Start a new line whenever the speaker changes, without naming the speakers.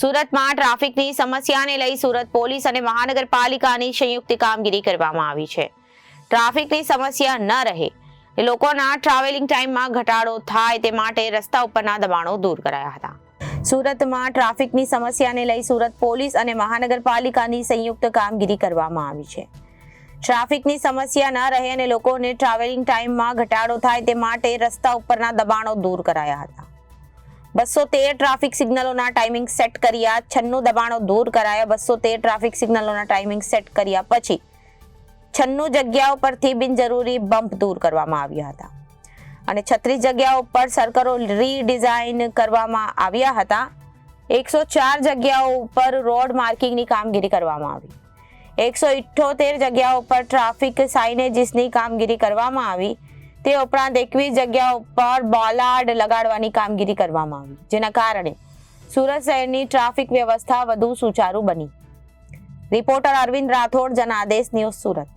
સુરતમાં ટ્રાફિકની સમસ્યાને લઈ સુરત પોલીસ અને મહાનગરપાલિકાની સંયુક્ત કામગીરી કરવામાં આવી છે. ટ્રાફિકની સમસ્યા ન રહે, લોકોના ટ્રાવેલિંગ ટાઈમમાં ઘટાડો થાય તે માટે રસ્તા ઉપરના દબાણો દૂર કરાયા હતા. સુરતમાં ટ્રાફિકની સમસ્યાને લઈ સુરત પોલીસ અને મહાનગરપાલિકાની સંયુક્ત કામગીરી કરવામાં આવી છે. ટ્રાફિકની સમસ્યા ન રહે અને લોકોને ટ્રાવેલિંગ ટાઈમમાં ઘટાડો થાય તે માટે રસ્તા ઉપરના દબાણો દૂર કરાયા હતા. 213 ટ્રાફિક સિગ્નલોના ટાઈમિંગ સેટ કર્યા, 96 દબાણો દૂર કરાયા. 213 ટ્રાફિક સિગ્નલોના ટાઈમિંગ સેટ કર્યા પછી 96 જગ્યાઓ પરથી બિનજરૂરી બમ્પ દૂર કરવામાં આવ્યા હતા અને 36 જગ્યાઓ પર સર્કલો રીડિઝાઇન કરવામાં આવ્યા હતા. 104 જગ્યાઓ ઉપર રોડ માર્કિંગની કામગીરી કરવામાં આવી. 178 જગ્યાઓ પર ટ્રાફિક સાઇનેજીસની કામગીરી કરવામાં આવી. તે ઉપરાંત 21 જગ્યાઓ પર બોલાર્ડ લગાડવાની કામગીરી કરવામાં આવી, જેના કારણે સુરત શહેરની ટ્રાફિક વ્યવસ્થા વધુ સુચારુ બની. Reporter Arvind Rathod, Janadesh news, Surat.